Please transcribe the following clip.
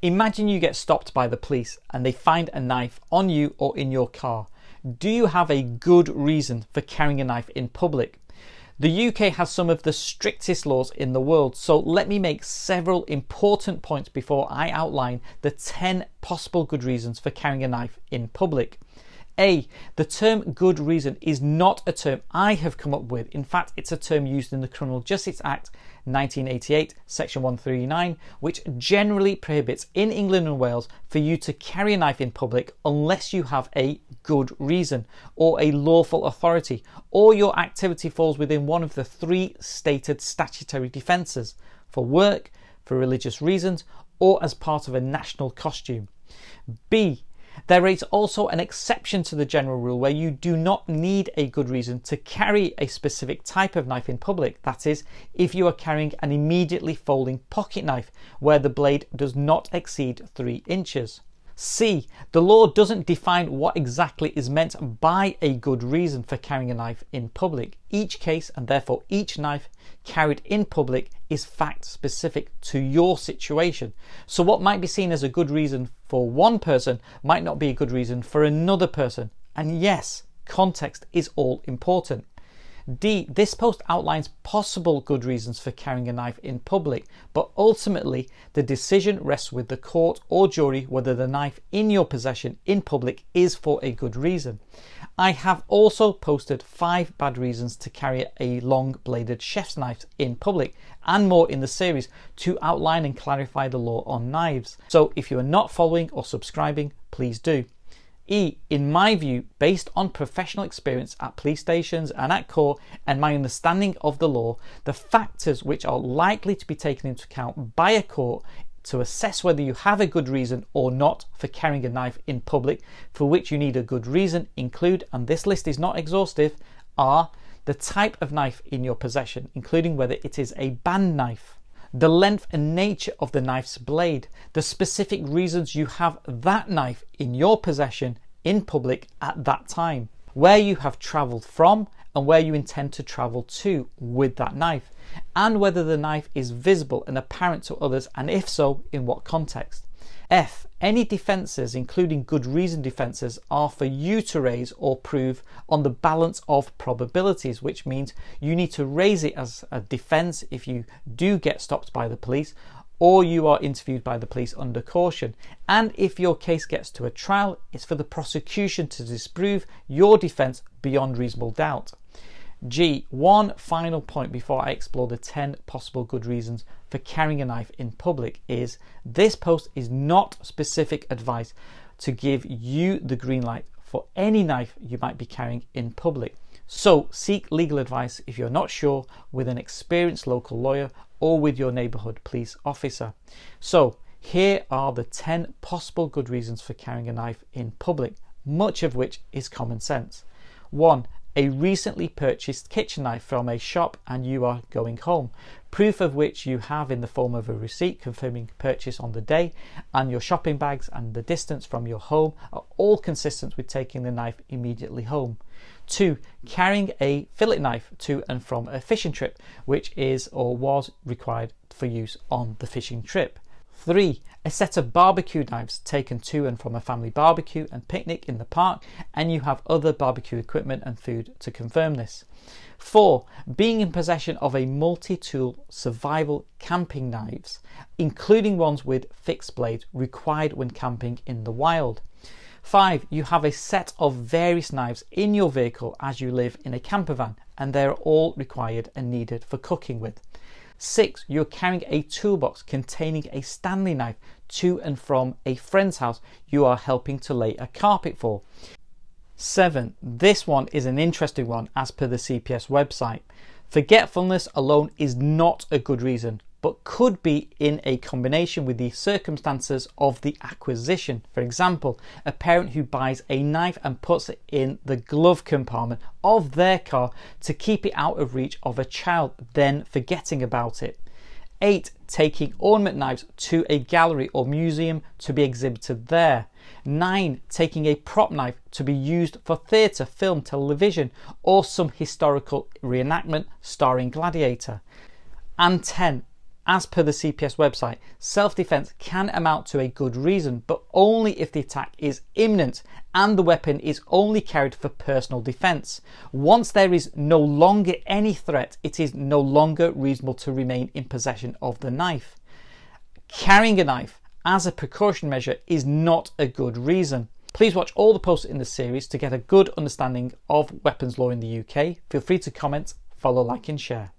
Imagine you get stopped by the police and they find a knife on you or in your car. Do you have a good reason for carrying a knife in public? The UK has some of the strictest laws in the world, so let me make several important points before I outline the 10 possible good reasons for carrying a knife in public. A. The term good reason is not a term I have come up with. In fact, it's a term used in the Criminal Justice Act 1988, section 139, which generally prohibits in England and Wales for you to carry a knife in public unless you have a good reason or a lawful authority, or your activity falls within one of the 3 stated statutory defences: for work, for religious reasons, or as part of a national costume. B. There is also an exception to the general rule where you do not need a good reason to carry a specific type of knife in public. That is, if you are carrying an immediately folding pocket knife where the blade does not exceed 3 inches. C. The law doesn't define what exactly is meant by a good reason for carrying a knife in public. Each case, and therefore each knife carried in public, is fact specific to your situation. So what might be seen as a good reason for one person might not be a good reason for another person. And yes, context is all important. D. This post outlines possible good reasons for carrying a knife in public, but ultimately the decision rests with the court or jury whether the knife in your possession in public is for a good reason. I have also posted 5 bad reasons to carry a long bladed chef's knife in public, and more in the series to outline and clarify the law on knives. So if you are not following or subscribing, please do. E. In my view, based on professional experience at police stations and at court and my understanding of the law, the factors which are likely to be taken into account by a court to assess whether you have a good reason or not for carrying a knife in public for which you need a good reason include, and this list is not exhaustive, are the type of knife in your possession, including whether it is a band knife, the length and nature of the knife's blade, the specific reasons you have that knife in your possession in public at that time, where you have travelled from and where you intend to travel to with that knife, and whether the knife is visible and apparent to others, and if so, in what context. F. Any defences, including good reason defences, are for you to raise or prove on the balance of probabilities, which means you need to raise it as a defence if you do get stopped by the police or you are interviewed by the police under caution. And if your case gets to a trial, it's for the prosecution to disprove your defence beyond reasonable doubt. G. One final point before I explore the 10 possible good reasons for carrying a knife in public is this post is not specific advice to give you the green light for any knife you might be carrying in public. So seek legal advice if you're not sure with an experienced local lawyer or with your neighbourhood police officer. So here are the 10 possible good reasons for carrying a knife in public, much of which is common sense. 1. A recently purchased kitchen knife from a shop and you are going home, proof of which you have in the form of a receipt confirming purchase on the day, and your shopping bags and the distance from your home are all consistent with taking the knife immediately home. 2. Carrying a fillet knife to and from a fishing trip, which is or was required for use on the fishing trip. 3. A set of barbecue knives taken to and from a family barbecue and picnic in the park, and you have other barbecue equipment and food to confirm this. 4. Being in possession of a multi-tool survival camping knives, including ones with fixed blades required when camping in the wild. 5. You have a set of various knives in your vehicle as you live in a camper van, and they are all required and needed for cooking with. 6. You're carrying a toolbox containing a Stanley knife to and from a friend's house you are helping to lay a carpet for. 7. This one is an interesting one as per the CPS website. Forgetfulness alone is not a good reason, but could be in a combination with the circumstances of the acquisition. For example, a parent who buys a knife and puts it in the glove compartment of their car to keep it out of reach of a child, then forgetting about it. 8. Taking ornament knives to a gallery or museum to be exhibited there. 9. Taking a prop knife to be used for theatre, film, television, or some historical reenactment starring Gladiator. And 10. As per the CPS website, self-defense can amount to a good reason, but only if the attack is imminent and the weapon is only carried for personal defense. Once there is no longer any threat, it is no longer reasonable to remain in possession of the knife. Carrying a knife as a precaution measure is not a good reason. Please watch all the posts in the series to get a good understanding of weapons law in the UK. Feel free to comment, follow, like and share.